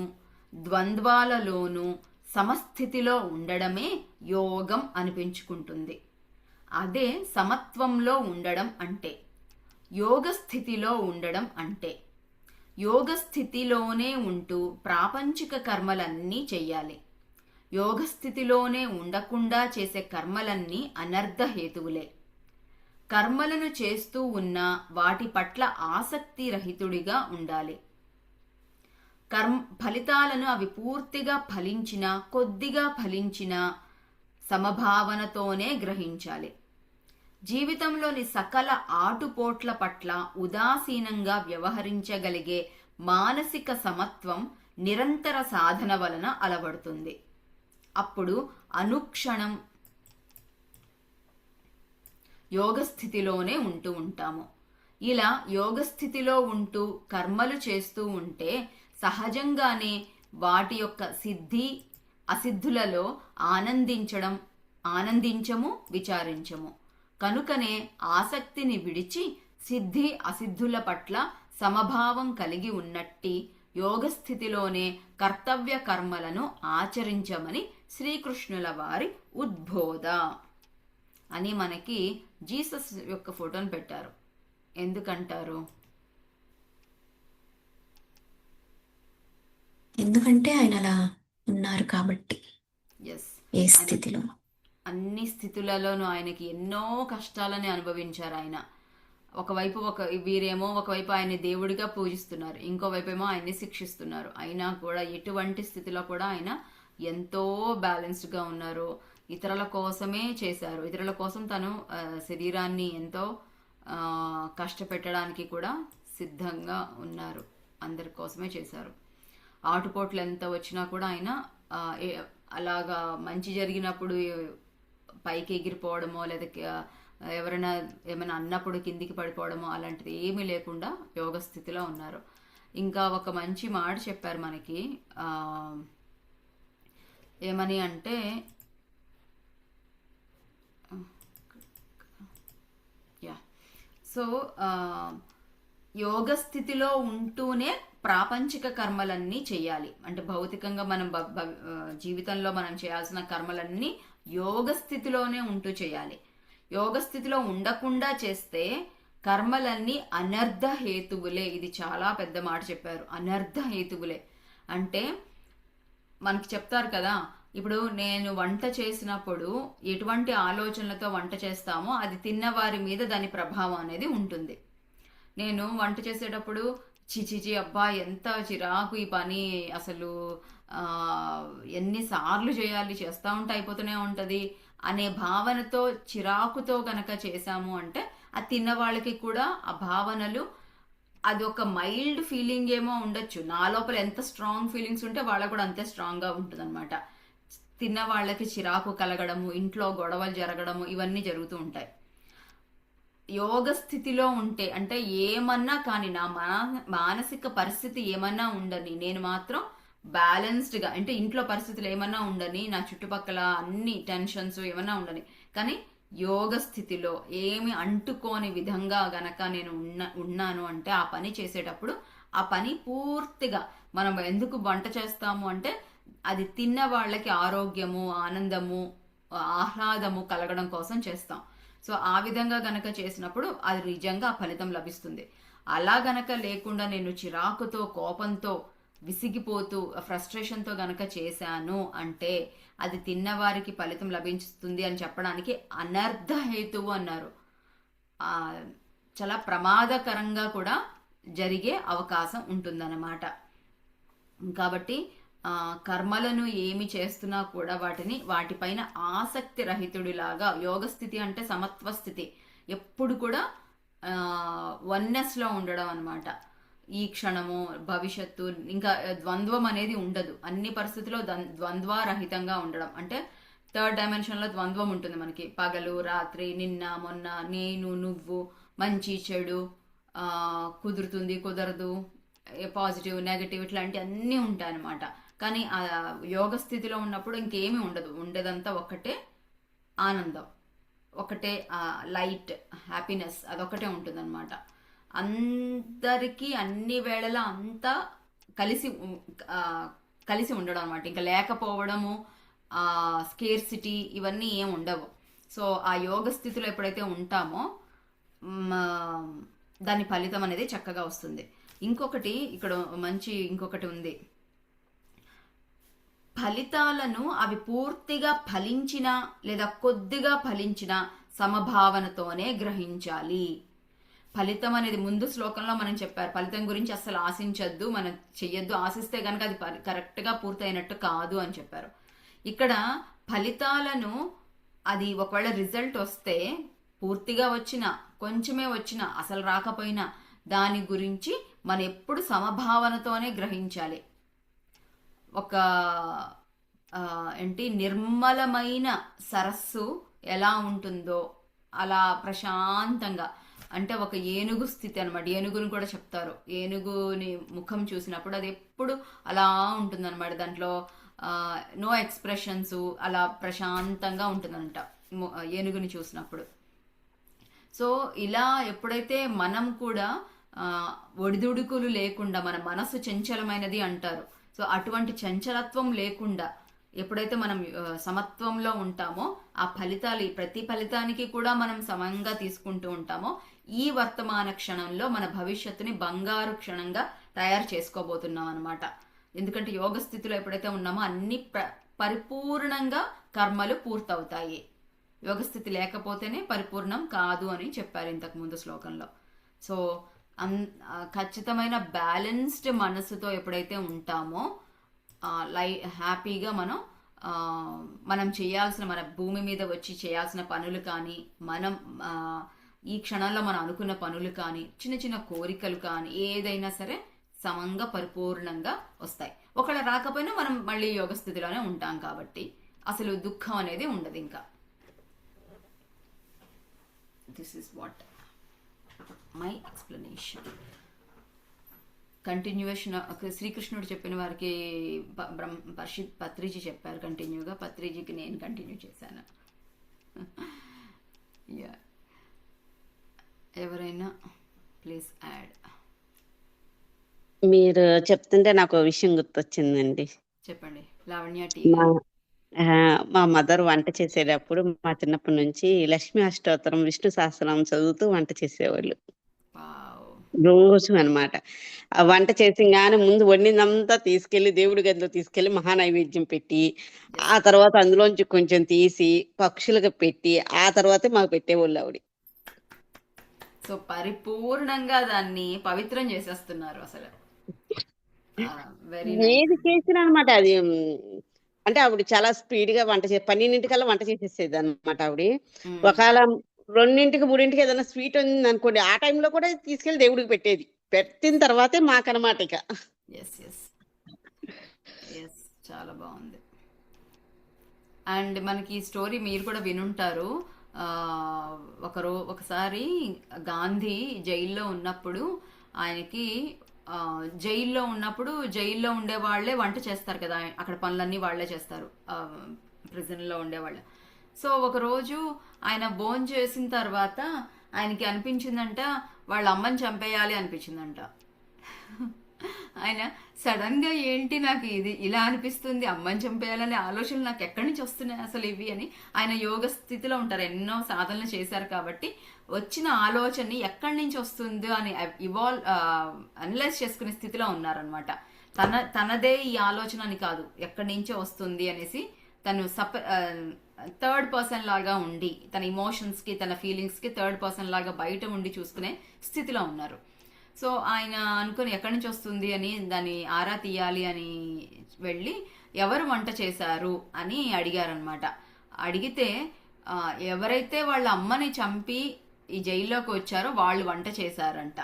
ద్వంద్వాలలోనూ సమస్థితిలో ఉండడమే యోగం అనిపించుకుంటుంది. అదే సమత్వంలో ఉండడం అంటే, యోగ స్థితిలో ఉండడం అంటే. యోగ స్థితిలోనే ఉంటూ ప్రాపంచిక కర్మలన్నీ చెయ్యాలి. యోగ స్థితిలోనే ఉండకుండా చేసే కర్మలన్నీ అనర్థహేతువులే. కర్మలను చేస్తూ ఉన్న వాటి పట్ల ఆసక్తి రహితుడిగా ఉండాలి. ఫలితాలను అవి పూర్తిగా ఫలించినా కొద్దిగా ఫలించినా సమభావనతోనే గ్రహించాలి. జీవితంలోని సకల ఆటుపోట్ల పట్ల ఉదాసీనంగా వ్యవహరించగలిగే మానసిక సమత్వం నిరంతర సాధన వలన అలవడుతుంది. అప్పుడు అనుక్షణం యోగస్థితిలోనే ఉంటూ ఉంటాము. ఇలా యోగస్థితిలో ఉంటూ కర్మలు చేస్తూ ఉంటే సహజంగానే వాటి యొక్క సిద్ధి అసిద్ధులలో ఆనందించము, విచారించము. కనుకనే ఆసక్తిని విడిచి సిద్ధి అసిద్ధుల పట్ల సమభావం కలిగి ఉన్నట్టి యోగస్థితిలోనే కర్తవ్య కర్మలను ఆచరించమని శ్రీకృష్ణుల వారి ఉద్బోధ అని మనకి జీసస్ యొక్క ఫోటోను పెట్టారు. ఎందుకంటారు? ఎందుకంటే ఆయన అలా ఉన్నారు కాబట్టి. ఎస్, ఏ స్థితిలో, అన్ని స్థితులలోనూ ఆయనకి ఎన్నో కష్టాలని అనుభవించారు. ఆయన ఒకవైపు వీరేమో ఒకవైపు ఆయన దేవుడిగా పూజిస్తున్నారు, ఇంకోవైపు ఏమో ఆయన్ని శిక్షిస్తున్నారు. అయినా కూడా ఎటువంటి స్థితిలో కూడా ఆయన ఎంతో బ్యాలెన్స్డ్గా ఉన్నారు. ఇతరుల కోసమే చేశారు. ఇతరుల కోసం తను శరీరాన్ని ఎంతో కష్టపెట్టడానికి కూడా సిద్ధంగా ఉన్నారు. అందరి కోసమే చేశారు. ఆటుపోట్లు ఎంత వచ్చినా కూడా ఆయన అలాగా మంచి జరిగినప్పుడు పైకి ఎగిరిపోవడమో లేదా ఎవరైనా ఏమైనా అన్నప్పుడు కిందికి పడిపోవడమో అలాంటిది ఏమీ లేకుండా యోగ స్థితిలో ఉన్నారు. ఇంకా ఒక మంచి మాట చెప్పారు మనకి. ఏమని అంటే, సో యోగ స్థితిలో ఉంటూనే ప్రాపంచిక కర్మలన్నీ చేయాలి. అంటే భౌతికంగా మనం జీవితంలో మనం చేయాల్సిన కర్మలన్నీ యోగ స్థితిలోనే ఉంటూ చేయాలి. యోగ స్థితిలో ఉండకుండా చేస్తే కర్మలన్నీ అనర్థ హేతువులే. ఇది చాలా పెద్ద మాట చెప్పారు. అనర్థ హేతువులే అంటే మనకి చెప్తారు కదా, ఇప్పుడు నేను వంట చేసినప్పుడు ఎటువంటి ఆలోచనలతో వంట చేస్తామో అది తిన్నవారి మీద దాని ప్రభావం అనేది ఉంటుంది. నేను వంట చేసేటప్పుడు చిచిచి అబ్బా ఎంత చిరాకు ఈ పని, అసలు ఎన్నిసార్లు చేయాలి, చేస్తూ ఉంటే అయిపోతూనే ఉంటుంది అనే భావనతో చిరాకుతో గనక చేశాము అంటే ఆ తిన్న వాళ్ళకి కూడా ఆ భావనలు అది ఒక మైల్డ్ ఫీలింగ్ ఏమో ఉండొచ్చు. నా లోపల ఎంత స్ట్రాంగ్ ఫీలింగ్స్ ఉంటే వాళ్ళకు కూడా అంతే స్ట్రాంగ్గా ఉంటుంది అనమాట. తిన్న వాళ్ళకి చిరాకు కలగడము, ఇంట్లో గొడవలు జరగడము, ఇవన్నీ జరుగుతూ ఉంటాయి. యోగ స్థితిలో ఉంటే అంటే ఏమన్నా కానీ నా మానసిక పరిస్థితి ఏమన్నా ఉండని, నేను మాత్రం బ్యాలెన్స్డ్గా, అంటే ఇంట్లో పరిస్థితులు ఏమన్నా ఉండని, నా చుట్టుపక్కల అన్ని టెన్షన్స్ ఏమన్నా ఉండని, కానీ యోగ స్థితిలో ఏమి అంటుకోని విధంగా గనక నేను ఉన్నాను అంటే ఆ పని చేసేటప్పుడు ఆ పని పూర్తిగా, మనం ఎందుకు వంట చేస్తాము అంటే అది తిన్న వాళ్ళకి ఆరోగ్యము, ఆనందము, ఆహ్లాదము కలగడం కోసం చేస్తాం. సో ఆ విధంగా గనక చేసినప్పుడు అది నిజంగా ఫలితం లభిస్తుంది. అలా గనక లేకుండా నేను చిరాకుతో కోపంతో విసిగిపోతూ ఫ్రస్ట్రేషన్తో గనక చేశాను అంటే అది తిన్నవారికి ఫలితం లభిస్తుంది అని చెప్పడానికి అనర్థ హేతువు అన్నారు. ఆ, చాలా ప్రమాదకరంగా కూడా జరిగే అవకాశం ఉంటుందన్నమాట. కాబట్టి కర్మలను ఏమి చేస్తున్నా కూడా వాటిపైన ఆసక్తి రహితుడిలాగా, యోగ స్థితి అంటే సమత్వ స్థితి, ఎప్పుడు కూడా వన్నెస్లో ఉండడం అనమాట. ఈ క్షణము భవిష్యత్తు ఇంకా ద్వంద్వం అనేది ఉండదు. అన్ని పరిస్థితుల్లో ద్వంద్వరహితంగా ఉండడం అంటే థర్డ్ డైమెన్షన్లో ద్వంద్వం ఉంటుంది మనకి. పగలు రాత్రి, నిన్న మొన్న, నేను నువ్వు, మంచి చెడు, కుదురుతుంది కుదరదు, పాజిటివ్ నెగటివ్, ఇట్లాంటి అన్నీ ఉంటాయి అన్నమాట. కానీ ఆ యోగ స్థితిలో ఉన్నప్పుడు ఇంకేమీ ఉండదు. ఉండేదంతా ఒకటే ఆనందం, ఒకటే లైట్, హ్యాపీనెస్, అదొకటే ఉంటుంది అనమాట. అందరికీ అన్ని వేళలా అంతా కలిసి ఉండడం అనమాట. ఇంకా లేకపోవడము, స్కేర్సిటీ, ఇవన్నీ ఏం ఉండవు. సో ఆ యోగ స్థితిలో ఎప్పుడైతే ఉంటామో దాని ఫలితం అనేది చక్కగా వస్తుంది. ఇంకొకటి ఇక్కడ ఇంకొకటి ఉంది. ఫలితాలను అవి పూర్తిగా ఫలించినా లేదా కొద్దిగా ఫలించినా సమభావనతోనే గ్రహించాలి. ఫలితం అనేది ముందు శ్లోకంలో మనం చెప్పారు, ఫలితం గురించి అసలు ఆశించద్దు, మనం చెయ్యొద్దు, ఆశిస్తే కనుక అది కరెక్ట్గా పూర్తయినట్టు కాదు అని చెప్పారు. ఇక్కడ ఫలితాలను అది ఒకవేళ రిజల్ట్ వస్తే పూర్తిగా వచ్చినా కొంచెమే వచ్చినా అసలు రాకపోయినా దాని గురించి మనం ఎప్పుడు సమభావనతోనే గ్రహించాలి. ఒక నిర్మలమైన సరస్సు ఎలా ఉంటుందో అలా ప్రశాంతంగా, అంటే ఒక ఏనుగు స్థితి అనమాట. ఏనుగుని కూడా చెప్తారు, ఏనుగుని ముఖం చూసినప్పుడు అది ఎప్పుడు అలా ఉంటుందన్నమాట. దాంట్లో నో ఎక్స్ప్రెషన్స్, అలా ప్రశాంతంగా ఉంటుందంట ఏనుగుని చూసినప్పుడు. సో ఇలా ఎప్పుడైతే మనం కూడా ఒడిదుడుకులు లేకుండా, మన మనసు చంచలమైనది అంటారు, సో అటువంటి చంచలత్వం లేకుండా ఎప్పుడైతే మనం సమత్వంలో ఉంటామో ఆ ఫలితాలు, ప్రతి ఫలితానికి కూడా మనం సమంగా తీసుకుంటూ ఉంటామో ఈ వర్తమాన క్షణంలో మన భవిష్యత్తుని బంగారు క్షణంగా తయారు చేసుకోబోతున్నాం అనమాట. ఎందుకంటే యోగ స్థితిలో ఎప్పుడైతే ఉన్నామో అన్ని పరిపూర్ణంగా కర్మలు పూర్తవుతాయి. యోగ స్థితి లేకపోతేనే పరిపూర్ణం కాదు అని చెప్పారు ఇంతకు ముందు శ్లోకంలో. సో ఖచ్చితమైన బ్యాలెన్స్డ్ మనసుతో ఎప్పుడైతే ఉంటామో హ్యాపీగా మనం చేయాల్సిన, మన భూమి మీద వచ్చి చేయాల్సిన పనులు కానీ, మనం ఈ క్షణంలో మనం అనుకున్న పనులు కానీ, చిన్న చిన్న కోరికలు కానీ, ఏదైనా సరే సమంగా పరిపూర్ణంగా వస్తాయి. ఒకవేళ రాకపోయినా మనం మళ్ళీ యోగ స్థితిలోనే ఉంటాం కాబట్టి అసలు దుఃఖం అనేది ఉండదు. ఇంకా this is what my explanation. Continuation శ్రీకృష్ణుడు చెప్పిన వారికి పత్రిజీ చెప్పారు కంటిన్యూగా, పత్రిజీకి నేను కంటిన్యూ చేశాను. ఎవరైనా ప్లీజ్ యాడ్. మీరు చెప్తుంటే నాకు ఒక విషయం గుర్తొచ్చిందండి. చెప్పండి. లావణ్య టీ. మా మదర్ వంట చేసేటప్పుడు మా చిన్నప్పటి నుంచి లక్ష్మీ అష్టోత్తరం, విష్ణు సహస్రనామం చదువుతూ వంట చేసేవాళ్ళు రోజు అనమాట. ఆ వంట చేసింగానే ముందు వండిందంతా తీసుకెళ్లి దేవుడి గదిలో తీసుకెళ్లి మహానైవేద్యం పెట్టి, ఆ తర్వాత అందులోంచి కొంచెం తీసి పక్షులకు పెట్టి, ఆ తర్వాతే మాకు పెట్టేవాళ్ళు ఆవిడ. సో పరిపూర్ణంగా దాన్ని పవిత్రం చేసేస్తున్నారు అసలు. ఏది చేసినా అనమాట. అది అంటే ఆవిడ చాలా స్పీడ్ గా 12 వంట చేసేసేది అనమాట ఆవిడ. ఒకవేళ 2 3 ఏదైనా స్వీట్ ఉంది అనుకోండి, ఆ టైంలో కూడా తీసుకెళ్లి దేవుడికి పెట్టేది. పెట్టిన తర్వాతే మాకనమాట ఇక. చాలా బాగుంది. అండ్ మనకి ఈ స్టోరీ మీరు కూడా వినుంటారు. ఒకసారి గాంధీ జైల్లో ఉన్నప్పుడు ఆయనకి జైల్లో ఉండే వాళ్ళే వంట చేస్తారు కదా, అక్కడ పనులన్నీ వాళ్ళే చేస్తారు ప్రిజన్లో ఉండేవాళ్ళు. సో ఒకరోజు ఆయన భోజనం చేసిన తర్వాత ఆయనకి అనిపించిందంట వాళ్ళ అమ్మని చంపేయాలి అనిపించిందంట. ఆయన సడన్ గా ఏంటి నాకు ఇది ఇలా అనిపిస్తుంది, అమ్మని చంపేయాలనే ఆలోచనలు నాకు ఎక్కడి నుంచి వస్తున్నాయి అసలు ఇవి అని. ఆయన యోగ స్థితిలో ఉంటారు, ఎన్నో సాధనలు చేశారు కాబట్టి వచ్చిన ఆలోచనని ఎక్కడి నుంచి వస్తుందో అని అనలైజ్ చేసుకునే స్థితిలో ఉన్నారనమాట. తనదే ఈ ఆలోచన అని కాదు, ఎక్కడి నుంచో వస్తుంది అనేసి తను థర్డ్ పర్సన్ లాగా ఉండి తన ఇమోషన్స్కి తన ఫీలింగ్స్కి థర్డ్ పర్సన్ లాగా బయట ఉండి చూసుకునే స్థితిలో ఉన్నారు. సో ఆయన అనుకుని ఎక్కడి నుంచి వస్తుంది అని దాన్ని ఆరా తీయాలి అని వెళ్ళి ఎవరు వంట చేశారు అని అడిగారనమాట. అడిగితే ఎవరైతే వాళ్ళ అమ్మని చంపి ఈ జైల్లోకి వచ్చారో వాళ్ళు వంట చేశారంట.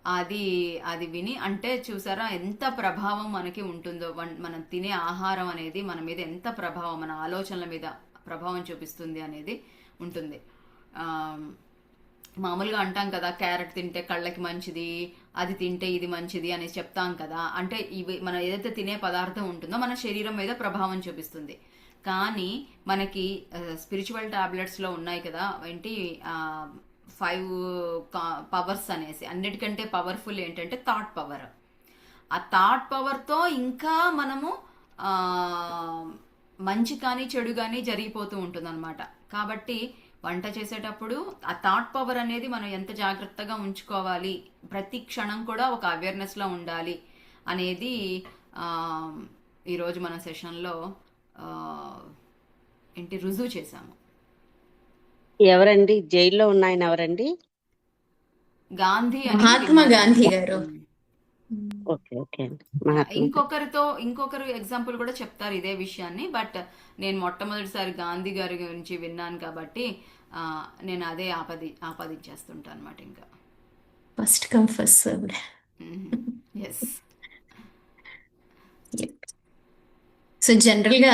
అది అది విని అంటే చూసారా ఎంత ప్రభావం మనకి ఉంటుందో, మనం తినే ఆహారం అనేది మన మీద ఎంత ప్రభావం, మన ఆలోచనల మీద ప్రభావం చూపిస్తుంది అనేది ఉంటుంది. మామూలుగా అంటాం కదా, క్యారెట్ తింటే కళ్ళకి మంచిది, అది తింటే ఇది మంచిది అని చెప్తాం కదా. అంటే ఇవి మనం ఏదైతే తినే పదార్థం ఉంటుందో మన శరీరం మీద ప్రభావం చూపిస్తుంది. కానీ మనకి స్పిరిచువల్ టాబ్లెట్స్లో ఉన్నాయి కదా, ఏంటి 5 పవర్స్ అనేసి. అన్నిటికంటే పవర్ఫుల్ ఏంటంటే థాట్ పవర్. ఆ థాట్ పవర్తో ఇంకా మనము మంచి కానీ చెడు కానీ జరిగిపోతూ ఉంటుందన్నమాట. కాబట్టి వంట చేసేటప్పుడు ఆ థాట్ పవర్ అనేది మనం ఎంత జాగ్రత్తగా ఉంచుకోవాలి, ప్రతి క్షణం కూడా ఒక అవేర్నెస్లో ఉండాలి అనేది ఈరోజు మన సెషన్లో ఏంటి రుజువు చేశాము. ఎవరండి జైల్లో ఉన్న ఆయన? ఎవరండి? గాంధీ అని మహాత్మా విన్నాను. గాంధీ గారు. ఓకే ఓకే అండి. మహాత్మా ఇంకొకరు ఎగ్జాంపుల్ కూడా చెప్తారు ఇదే విషయాన్ని. బట్ నేను మొట్టమొదటిసారి గాంధీ గారి గురించి విన్నాను కాబట్టి నేను అదే ఆపాదించేస్తుంటాను అనమాట. ఇంకా first come first served. Yes. So జనరల్గా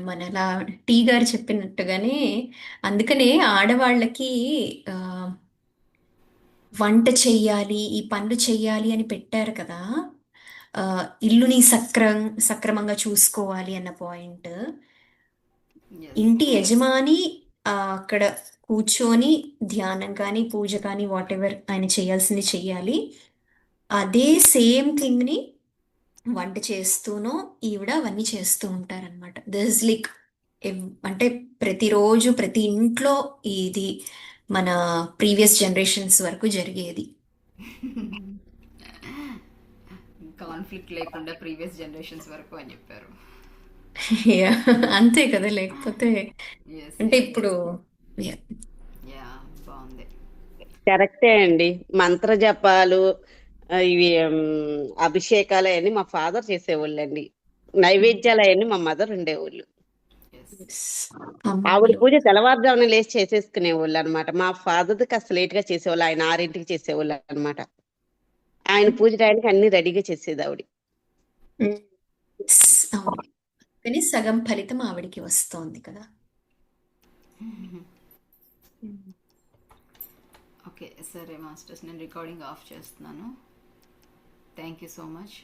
మనలా టీ గారు చెప్పినట్టుగానే అందుకనే ఆడవాళ్ళకి వంట చెయ్యాలి, ఈ పనులు చెయ్యాలి అని పెట్టారు కదా. ఇల్లుని సక్రమంగా చూసుకోవాలి అన్న పాయింట్. ఇంటి యజమాని అక్కడ కూర్చొని ధ్యానం కానీ పూజ కానీ వాట్ ఎవర్ ఆయన చేయాల్సింది చెయ్యాలి. అదే సేమ్ థింగ్ని వంట చేస్తూనో ఈవిడ అవన్నీ చేస్తూ ఉంటారనమాట. దిస్ లైక్ అంటే ప్రతిరోజు ప్రతి ఇంట్లో ఇది మన ప్రీవియస్ జనరేషన్స్ వరకు జరిగేది. కాన్ఫ్లిక్ట్ లేకుండా ప్రీవియస్ జనరేషన్స్ వరకు అని చెప్పారు. అంతే కదా, లేకపోతే ఎస్. అంటే ఇప్పుడు యా, బాగుంది. కరెక్టే అండి. మంత్ర జపాలు ఇవి అభిషేకాలు అవన్నీ మా ఫాదర్ చేసేవాళ్ళండి. నైవేద్యాలు అవన్నీ మా మదర్ ఉండేవాళ్ళు. ఆవిడ పూజ తెల్లవారుజామున లేచి చేసేసుకునేవాళ్ళు అనమాట. మా ఫాదర్కి అసలు లేట్ గా చేసేవాళ్ళు. ఆయన 6ంటికి చేసేవాళ్ళు అనమాట. ఆయన పూజ టైంకి అన్ని రెడీగా చేసేది ఆవిడ. అవును, కానీ సగం ఫలితం ఆవిడికి వస్తోంది కదా. ఓకే సరే మాస్టర్స్, నేను రికార్డింగ్ ఆఫ్ చేస్తున్నాను. Thank you so much.